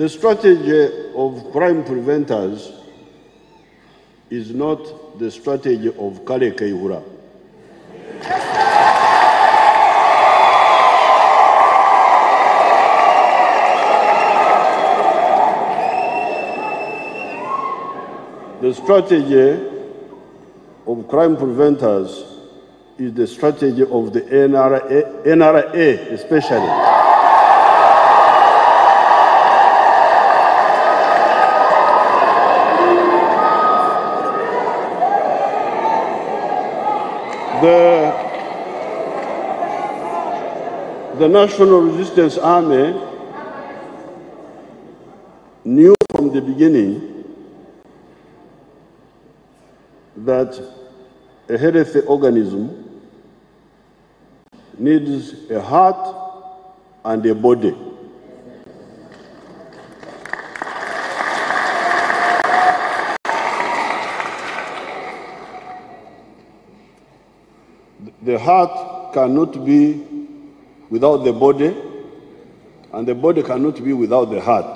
The strategy of crime preventers is not the strategy of Kale Kaihura. The strategy of crime preventers is the strategy of the NRA especially. The National Resistance Army knew from the beginning that a healthy organism needs a heart and a body. The heart cannot be without the body, and the body cannot be without the heart.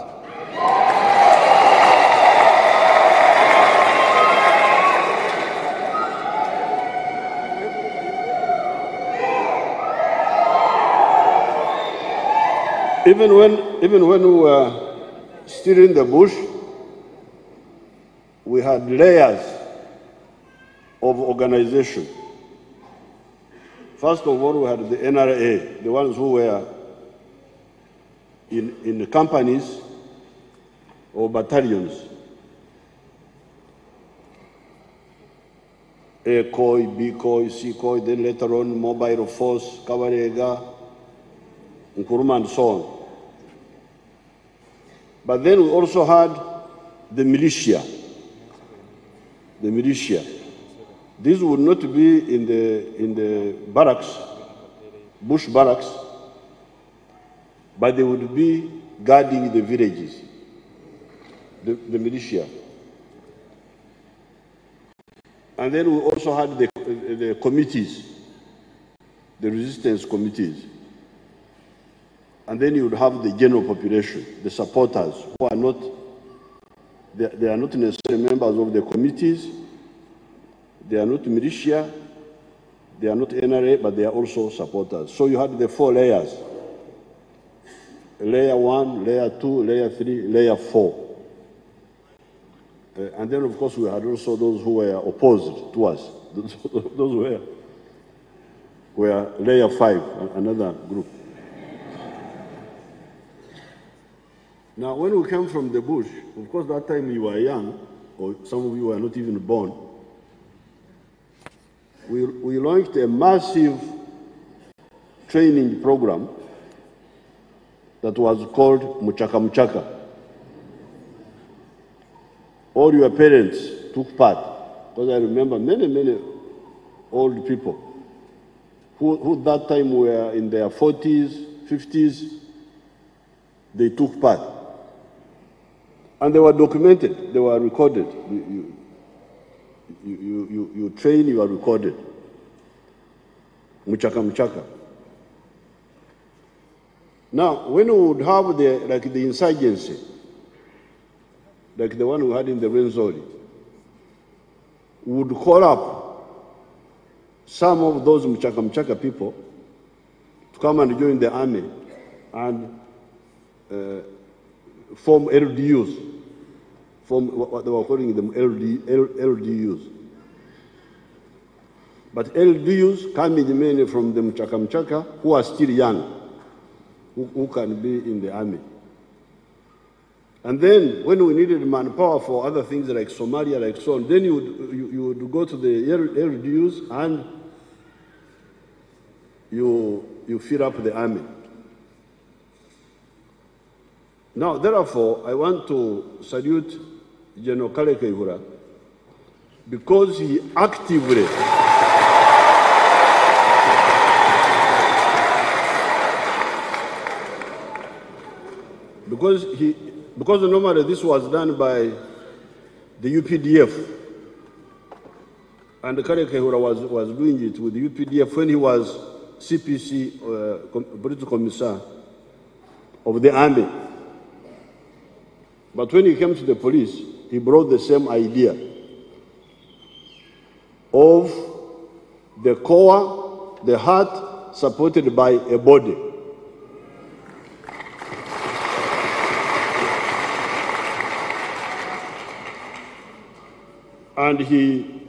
Even when we were still in the bush, we had layers of organization. First of all, we had the NRA, the ones who were in the companies or battalions. A COI, B COI, C COI, then later on Mobile Force, Kabarega, Nkuruma, and so on. But then we also had the militia. The militia. These would not be in the barracks, bush barracks, but they would be guarding the villages, the militia. And then we also had the committees, the resistance committees. And then you would have the general population, the supporters, who are not, they are not necessarily members of the committees. They are not militia, they are not NRA, but they are also supporters. So you had the 4 layers. Layer 1, layer 2, layer 3, layer 4. And then, of course, we had also those who were opposed to us. Those were layer 5, another group. Now, when we came from the bush, of course, that time you were young, or some of you were not even born. We launched a massive training program that was called Muchaka Muchaka. All your parents took part, because I remember many old people who that time were in their 40s, 50s, they took part. And they were documented, they were recorded. You train, you are recorded. Muchaka Muchaka. Now, when we would have the insurgency, like the one we had in the Rwenzori, we would call up some of those Muchaka Muchaka people to come and join the army and form LDUs, form what they were calling them LDUs. But LDUs coming mainly from the Muchaka Muchaka who are still young, who can be in the army. And then when we needed manpower for other things like Somalia, like so on, then you would go to the LDUs and you fill up the army. Now, therefore, I want to salute General Kale Kaihura because he actively because normally this was done by the UPDF, and Kale Kaihura was doing it with the UPDF when he was CPC, Political Commissar of the Army. But when he came to the police, he brought the same idea of the core, the heart, supported by a body. And he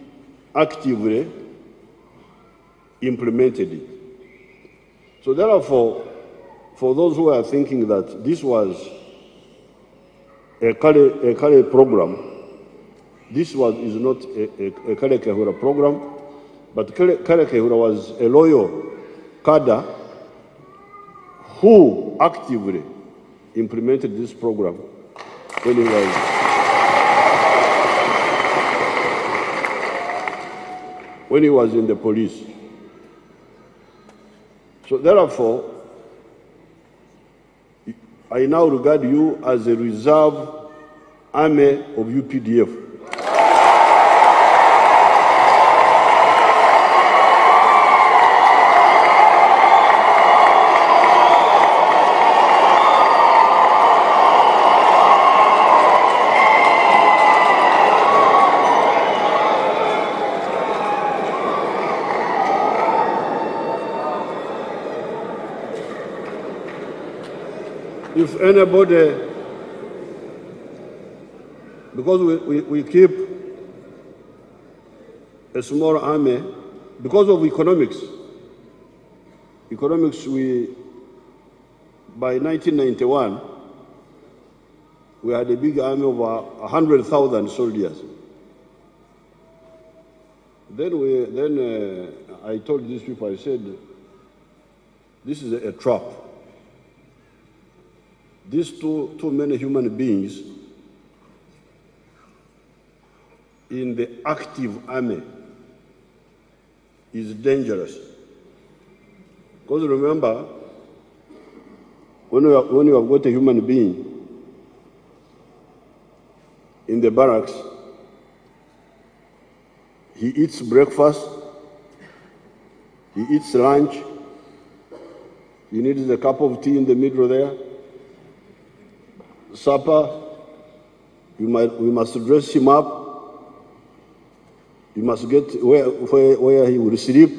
actively implemented it. So therefore, for those who are thinking that this was a Kale program, this is not a Kale Kaihura program, but Kale Kaihura was a loyal cadre who actively implemented this program when he was in the police. So therefore, I now regard you as a reserve army of UPDF. If anybody, because we keep a small army, because of economics, by 1991, we had a big army of 100,000 soldiers. Then I told these people, I said, this is a trap. These too many human beings in the active army is dangerous. Because remember, when you have got a human being in the barracks, he eats breakfast, he eats lunch, he needs a cup of tea in the middle there, supper, we must dress him up, you must get where he will sleep.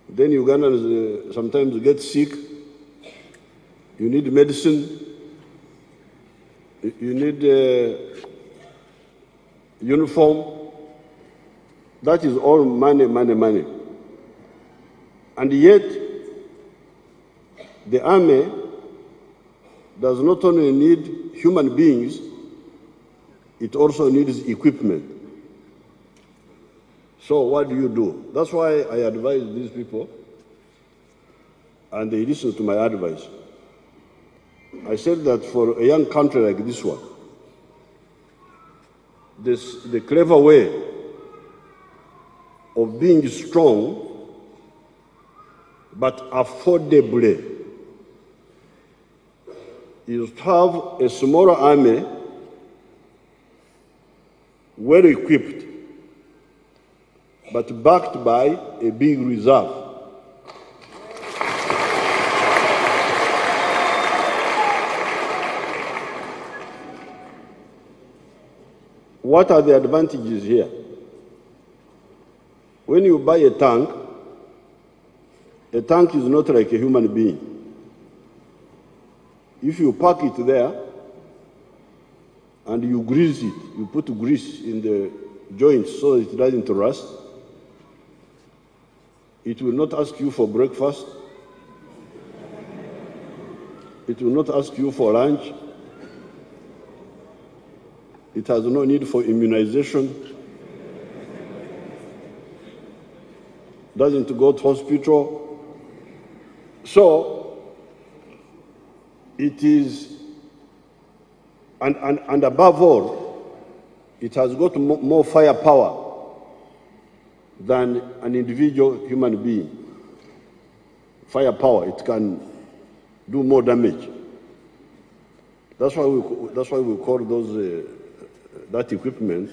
Then Ugandans sometimes get sick, you need medicine, you need uniform. That is all money, money, money. And yet, the army does not only need human beings, it also needs equipment. So what do? That's why I advise these people, and they listen to my advice. I said that for a young country like this one, the clever way of being strong, but affordably, is to have a smaller army, well equipped, but backed by a big reserve. What are the advantages here? When you buy a tank is not like a human being. If you park it there and you grease it, you put grease in the joints so it doesn't rust, it will not ask you for breakfast, it will not ask you for lunch, it has no need for immunization, doesn't go to hospital. So, it is, and above all, it has got more firepower than an individual human being. Firepower, it can do more damage. That's why we call those that equipment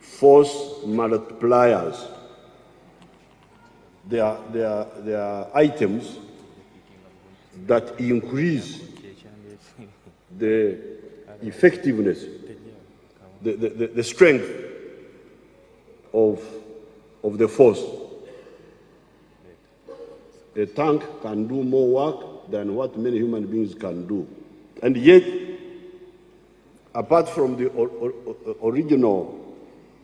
force multipliers. They are items that increase the effectiveness, the strength of the force. A tank can do more work than what many human beings can do. And yet, apart from the original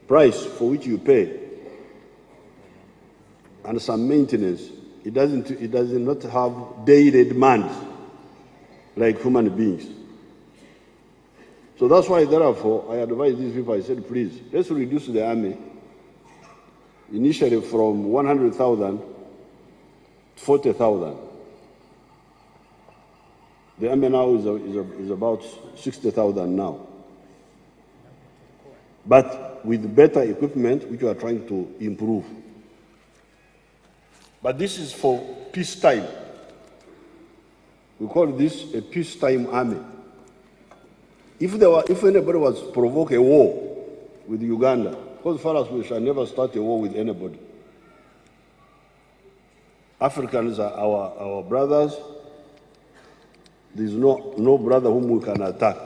price for which you pay and some maintenance, it does not have daily demands like human beings. So that's why, therefore, I advise these people, I said, please, let's reduce the army initially from 100,000 to 40,000. The army now is about 60,000 now. But with better equipment, which we are trying to improve. But this is for peacetime. We call this a peacetime army. If anybody was to provoke a war with Uganda, because for us we shall never start a war with anybody. Africans are our brothers. There is no brother whom we can attack.